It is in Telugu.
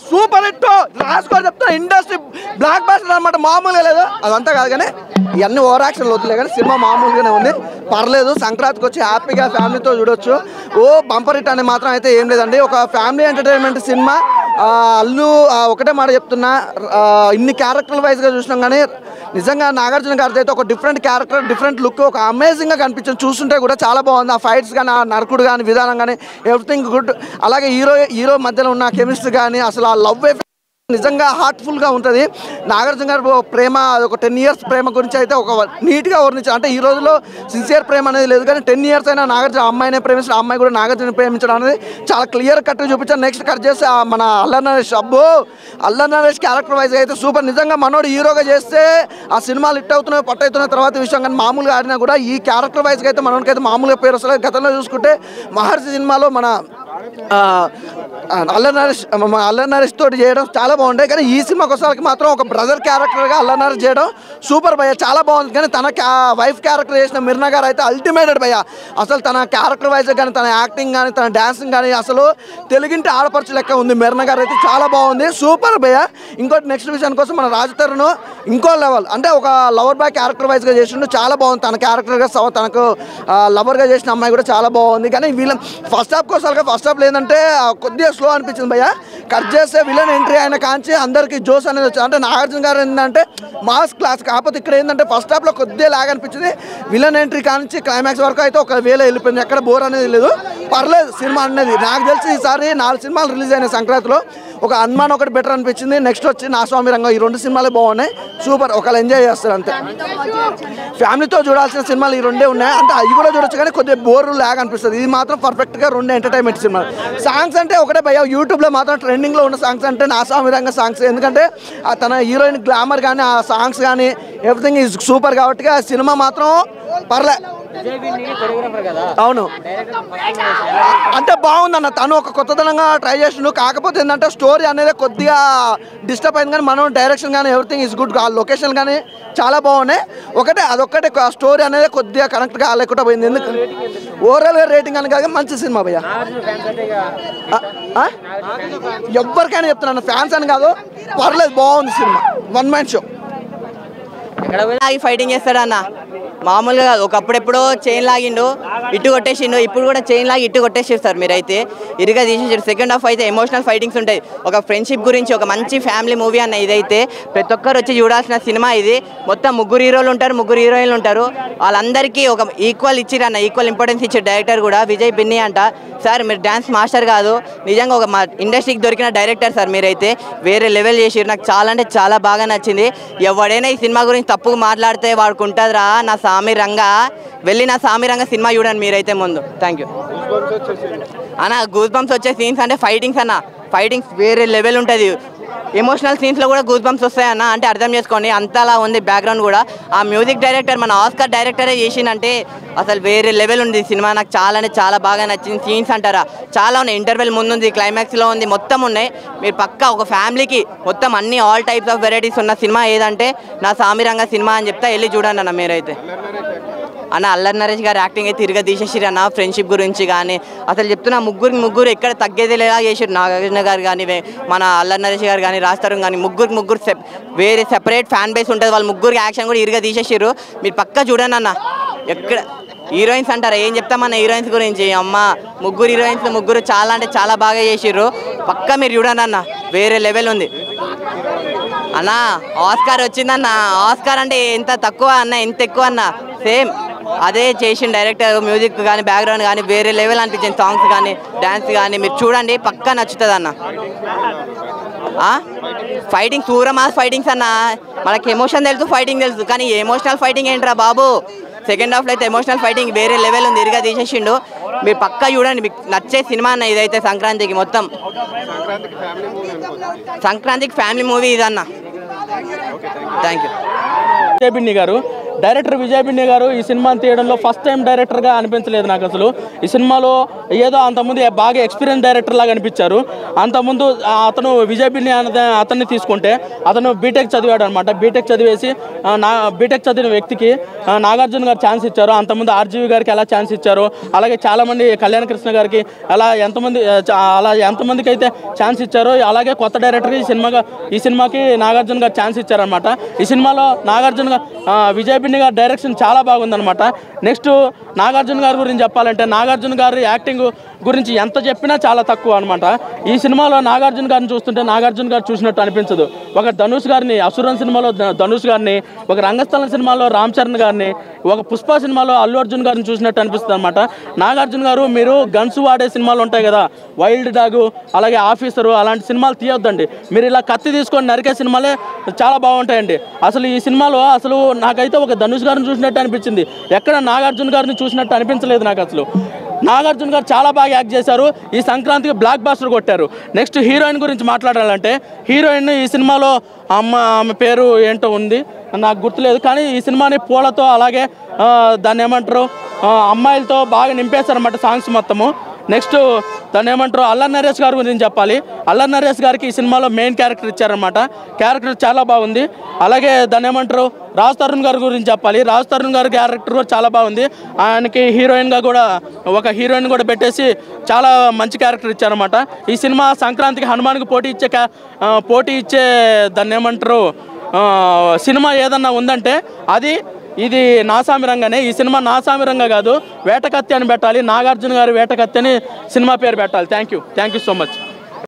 సూపర్ హిట్ రాసుకోవాలి చెప్తా ఇండస్ట్రీ బ్లాక్ బాస్టర్ అనమాట మామూలుగా లేదు అదంతా కాదు కానీ ఇవన్నీ ఓవర్ యాక్షన్ వద్దులే కానీ సినిమా మామూలుగానే ఉంది పర్లేదు సంక్రాంతికి వచ్చి హ్యాపీగా ఫ్యామిలీతో చూడొచ్చు బంపర్ హిట్ అనే మాత్రం అయితే ఏం లేదండి ఒక ఫ్యామిలీ ఎంటర్టైన్మెంట్ సినిమా అల్లు ఒకటే మాట చెప్తున్నా ఇన్ని క్యారెక్టర్ వైజ్గా చూసినాం కానీ నిజంగా నాగార్జున గారితో అయితే ఒక డిఫరెంట్ క్యారెక్టర్ డిఫరెంట్ లుక్ ఒక అమేజింగ్గా కనిపించింది చూస్తుంటే కూడా చాలా బాగుంది ఆ ఫైట్స్ కానీ ఆ నరకుడు కానీ విధానం కానీ ఎవ్రీథింగ్ గుడ్ అలాగే హీరో మధ్యలో ఉన్న కెమిస్ట్రీ కానీ అసలు ఆ లవ్ నిజంగా హార్ట్ఫుల్గా ఉంటుంది నాగార్జున గారు ప్రేమ ఒక 10 years ప్రేమ గురించి అయితే ఒక నీట్గా వర్ణించారు అంటే ఈ రోజులో సిన్సియర్ ప్రేమ అనేది లేదు కానీ 10 years అయినా నాగార్జున అమ్మాయినే ప్రేమించడం అమ్మాయి కూడా నాగార్జున ప్రేమించడం అనేది చాలా క్లియర్ కట్గా చూపించారు నెక్స్ట్ కట్ చేస్తే మన అల్లరి నరేష్ క్యారెక్టర్ వైజ్గా అయితే సూపర్ నిజంగా మనోడు హీరోగా చేస్తే ఆ సినిమాలు హిట్ అవుతున్నాయి పట్టవుతున్న తర్వాత విషయం కానీ మామూలుగా ఆడినా కూడా ఈ క్యారెక్టర్ వైజ్గా అయితే మనోడికి అయితే మామూలుగా పేరు వస్తుంది గతంలో చూసుకుంటే మహర్షి సినిమాలో మన అల్లరి నరేష్ తోటి చేయడం చాలా బాగుంటాయి కానీ ఈ సినిమాకి వచ్చేసరికి మాత్రం ఒక బ్రదర్ క్యారెక్టర్గా అల్లరి నరేష్ చేయడం సూపర్ భయ్య చాలా బాగుంది కానీ తన వైఫ్ క్యారెక్టర్ చేసిన మిర్నా గారు అయితే అల్టిమేటెడ్ భయ్య అసలు తన క్యారెక్టర్ వైజ్ కానీ తన యాక్టింగ్ కానీ తన డాన్సింగ్ కానీ అసలు తెలుగింటి ఆడపడుచు లెక్క ఉంది మిర్నా గారు అయితే చాలా బాగుంది సూపర్ భయ్య ఇంకోటి నెక్స్ట్ విషయం కోసం మన రాజతరుణ్ ఇంకో లెవెల్ అంటే ఒక లవర్ బాయ్ క్యారెక్టర్ వైజ్గా చేసిండు చాలా బాగుంది తన క్యారెక్టర్గా తనకు లవర్గా చేసిన అమ్మాయి కూడా చాలా బాగుంది కానీ వీళ్ళ ఫస్ట్ హాఫ్ కోసం ఫస్ట్ హాఫ్ లేదంటే కొద్దిగా స్లో అనిపించింది భయ్య కట్ చేస్తే విలన్ ఎంట్రీ అయిన కాంచి అందరికీ జోస్ అనేది వచ్చింది అంటే నాగార్జున గారు ఏంటంటే మాస్ క్లాస్ కాకపోతే ఇక్కడ ఏంటంటే ఫస్ట్ హాఫ్లో కొద్దిగా లాగ్ అనిపించింది విలన్ ఎంట్రీ కాంచి క్లైమాక్స్ వరకు అయితే ఒక వేళ వెళ్ళిపోయింది ఎక్కడ బోర్ అనేది లేదు పర్లేదు సినిమా అనేది నాకు తెలిసి ఈసారి 4 సినిమాలు రిలీజ్ అయినాయి సంక్రాంతిలో ఒక హనుమాన్ ఒకటి బెటర్ అనిపించింది నెక్స్ట్ వచ్చి నా స్వామి రంగం ఈ 2 సినిమాలే బాగున్నాయి సూపర్ ఒకళ్ళు ఎంజాయ్ చేస్తారు అంతే ఫ్యామిలీతో చూడాల్సిన సినిమాలు ఈ 2 ఉన్నాయి అంటే అవి కూడా చూడొచ్చు కానీ కొద్దిగా బోర్ లాగ్ అనిపిస్తుంది ఇది మాత్రం పర్ఫెక్ట్గా 2 ఎంటర్టైన్మెంట్ సినిమాలు సాంగ్స్ అంటే ఒకటే భయ్య యూట్యూబ్లో మాత్రం ట్రెండింగ్లో ఉన్న సాంగ్స్ అంటే నా స్వామి రంగ సాంగ్స్ ఎందుకంటే తన హీరోయిన్ గ్లామర్ కానీ ఆ సాంగ్స్ కానీ ఎవ్రీథింగ్ ఈజ్ సూపర్ కాబట్టి ఆ సినిమా మాత్రం పర్లే అవును అంటే బాగుందన్న తను ఒక కొత్తదనంగా ట్రై చేసిండు కాకపోతే ఏంటంటే స్టోరీ అనేది కొద్దిగా డిస్టర్బ్ అయింది కానీ మనం డైరెక్షన్ కానీ ఎవ్రీథింగ్ ఈజ్ గుడ్ లొకేషన్ కానీ చాలా బాగున్నాయి అదొక్కటే స్టోరీ అనేది కొద్దిగా కనెక్ట్ కాలేకుండా పోయింది ఎందుకు ఓవరాల్గా రేటింగ్ అని కాక మంచి సినిమా భయ్య ఎవరికైనా చెప్తున్నాను ఫ్యాన్స్ అని కాదు పర్లేదు బాగుంది సినిమా 1 man షో ఫైటింగ్ చేస్తాడు అన్న మామూలుగా కాదు ఒకప్పుడు ఎప్పుడో చైన్ లాగిండు ఇటు కొట్టేసిండు ఇప్పుడు కూడా చైన్ లాగి ఇటు కొట్టేసేస్తారు మీరైతే ఇరుగా తీసేసారు సెకండ్ హాఫ్ అయితే ఎమోషనల్ ఫైటింగ్స్ ఉంటాయి ఒక ఫ్రెండ్షిప్ గురించి ఒక మంచి ఫ్యామిలీ మూవీ అన్న ఇదైతే ప్రతి ఒక్కరు వచ్చి చూడాల్సిన సినిమా ఇది మొత్తం 3 హీరోలు ఉంటారు 3 హీరోయిన్లు ఉంటారు వాళ్ళందరికీ ఒక ఈక్వల్ ఇచ్చిరన్న ఈక్వల్ ఇంపార్టెన్స్ ఇచ్చారు డైరెక్టర్ కూడా విజయ్ బిన్ని అంట సార్ మీరు డ్యాన్స్ మాస్టర్ కాదు నిజంగా ఒక మా ఇండస్ట్రీకి దొరికిన డైరెక్టర్ సార్ మీరైతే వేరే లెవెల్ చేసిరు నాకు చాలా అంటే చాలా బాగా నచ్చింది ఎవడైనా ఈ సినిమా గురించి తప్పుగా మాట్లాడితే వాడికి ఉంటుందిరా నా సామి రంగా వెళ్ళి నా సామి రంగ సినిమా చూడండి మీరైతే ముందు థ్యాంక్ యూ అన్న గూస్ బంప్స్ వచ్చే సీన్స్ అంటే ఫైటింగ్స్ అన్న ఫైటింగ్స్ వేరే లెవెల్ ఉంటుంది ఎమోషనల్ సీన్స్లో కూడా గూస్ బంప్స్ వస్తాయన్న అంటే అర్థం చేసుకోండి అంతలా ఉంది బ్యాక్గ్రౌండ్ కూడా ఆ మ్యూజిక్ డైరెక్టర్ మన ఆస్కార్ డైరెక్టరే చేసిందంటే అసలు వేరే లెవెల్ ఉంది సినిమా నాకు చాలా అంటే చాలా బాగా నచ్చింది సీన్స్ అంటారా చాలా ఉన్నాయి ఇంటర్వెల్ ముందుంది క్లైమాక్స్లో ఉంది మొత్తం ఉన్నాయి మీరు పక్కా ఒక ఫ్యామిలీకి మొత్తం అన్ని ఆల్ టైప్స్ ఆఫ్ వెరైటీస్ ఉన్న సినిమా ఏదంటే నా సామిరంగ సినిమా అని చెప్తా వెళ్ళి చూడండి అన్న మీరైతే అన్న అల్లరి నరేష్ గారు యాక్టింగ్ అయితే తిరిగి తీసేసిరు అన్న ఫ్రెండ్షిప్ గురించి కానీ అసలు చెప్తున్నా ముగ్గురు ఎక్కడ తగ్గేది లేదా చేసారు నాగార్జున గారు కానీ మన అల్లరి నరేష్ గారు కానీ రాస్తారు కానీ ముగ్గురు వేరే సెపరేట్ ఫ్యాన్ బేస్ ఉంటుంది వాళ్ళు ముగ్గురికి యాక్షన్ కూడా ఇరుగా తీసేసారు మీరు పక్కా చూడండి అన్న ఎక్కడ హీరోయిన్స్ అంటారా ఏం చెప్తామన్న హీరోయిన్స్ గురించి అమ్మ 3 హీరోయిన్స్ చాలా అంటే చాలా బాగా చేసిర్రు పక్కా మీరు చూడండి అన్న వేరే లెవెల్ ఉంది అన్న ఆస్కార్ వచ్చిందన్న ఆస్కార్ అంటే ఎంత తక్కువ అన్న ఎంత ఎక్కువ అన్న సేమ్ అదే చేసిన డైరెక్టర్ మ్యూజిక్ కానీ బ్యాక్గ్రౌండ్ కానీ వేరే లెవెల్ అనిపించింది సాంగ్స్ కానీ డ్యాన్స్ కానీ మీరు చూడండి పక్కా నచ్చుతుంది అన్న ఫైటింగ్ సూరమాస్ ఫైటింగ్స్ అన్న మనకి ఎమోషన్ తెలుసు ఫైటింగ్ తెలుసు కానీ ఎమోషనల్ ఫైటింగ్ ఏంట్రా బాబు సెకండ్ హాఫ్లో అయితే ఎమోషనల్ ఫైటింగ్ వేరే లెవెల్ ఉంది ఇరుగా తీసేసిండు మీరు పక్కా చూడండి మీకు నచ్చే సినిమా అన్న ఇదైతే సంక్రాంతికి మొత్తం సంక్రాంతికి ఫ్యామిలీ మూవీ ఇదన్న thank you Binni garu director Vijay బిన్నే గారు ఈ సినిమాని తీయడంలో ఫస్ట్ టైం డైరెక్టర్గా అనిపించలేదు నాకు అసలు. ఈ సినిమాలో ఏదో అంతకుముందు బాగా ఎక్స్పీరియన్స్ డైరెక్టర్ లాగా అనిపించారు. అంతకుముందు అతను విజయ్ బిన్నే అతన్ని తీసుకుంటే అతను బీటెక్ చదివాడు అనమాట. బీటెక్ చదివేసి బీటెక్ చదివిన వ్యక్తికి నాగార్జున గారు ఛాన్స్ ఇచ్చారు. అంతకుముందు ఆర్జీవి గారికి ఎలా ఛాన్స్ ఇచ్చారు, అలాగే చాలామంది కళ్యాణ్ కృష్ణ గారికి అలా ఎంతమందికి అయితే ఛాన్స్ ఇచ్చారో అలాగే కొత్త డైరెక్టర్కి ఈ సినిమాకి నాగార్జున గారు ఛాన్స్ ఇచ్చారనమాట. ఈ సినిమాలో విజయ్ బిన్నే గారి డైరెక్షన్ చాలా బాగుందనమాట. నెక్స్ట్ నాగార్జున గారి గురించి చెప్పాలంటే నాగార్జున గారి యాక్టింగ్ గురించి ఎంత చెప్పినా చాలా తక్కువ అనమాట. ఈ సినిమాలో నాగార్జున గారిని చూస్తుంటే నాగార్జున గారు చూసినట్టు అనిపించదు. ఒక ధనుష్ గారిని అసురన్ సినిమాలో ధనుష్ గారిని, ఒక రంగస్థలం సినిమాలో రామ్ చరణ్ గారిని, ఒక పుష్ప సినిమాలో అల్లు అర్జున్ గారిని చూసినట్టు అనిపిస్తుంది అనమాట. నాగార్జున గారు మీరు గన్స్ వాడే సినిమాలు ఉంటాయి కదా, వైల్డ్ డాగ్ అలాగే ఆఫీసరు అలాంటి సినిమాలు తీయొద్దండి. మీరు ఇలా కత్తి తీసుకొని నరికే సినిమాలే చాలా బాగుంటాయండి. అసలు ఈ సినిమాలో అసలు నాకైతే ఒక ధనుష్ గారిని చూసినట్టు అనిపించింది, ఎక్కడ నాగార్జున గారిని చూసినట్టు అనిపించలేదు నాకు అసలు. నాగార్జున గారు చాలా బాగా యాక్ట్ చేశారు. ఈ సంక్రాంతికి బ్లాక్ బాస్టర్ కొట్టారు. నెక్స్ట్ హీరోయిన్ గురించి మాట్లాడాలంటే హీరోయిన్ ఈ సినిమాలో ఆమె పేరు ఏంటో ఉంది నాకు గుర్తులేదు, కానీ ఈ సినిమాని పూలతో అలాగే దాన్ని ఏమంటారు అమ్మాయిలతో బాగా నింపేశారన్నమాట సాంగ్స్ మొత్తము. నెక్స్ట్ దాన్ని ఏమంటారు అల్లరి నరేష్ గారి గురించి చెప్పాలి. అల్లరి నరేష్ గారికి ఈ సినిమాలో మెయిన్ క్యారెక్టర్ ఇచ్చారనమాట. క్యారెక్టర్ చాలా బాగుంది. అలాగే దాన్ని ఏమంటారు రాజ్ తరుణ్ గారి గురించి చెప్పాలి. రాజ్ తరుణ్ గారి క్యారెక్టర్ కూడా చాలా బాగుంది. ఆయనకి హీరోయిన్గా కూడా ఒక హీరోయిన్ కూడా పెట్టేసి చాలా మంచి క్యారెక్టర్ ఇచ్చారనమాట. ఈ సినిమా సంక్రాంతికి హనుమాన్కి పోటీ ఇచ్చే దాన్ని ఏమంటారు సినిమా ఏదన్నా ఉందంటే ఇది నాసామిరంగానే. ఈ సినిమా నాసామిరంగా కాదు, వేటకత్తి అని పెట్టాలి. నాగార్జున గారి వేటకత్తి అని సినిమా పేరు పెట్టాలి. Thank you so much.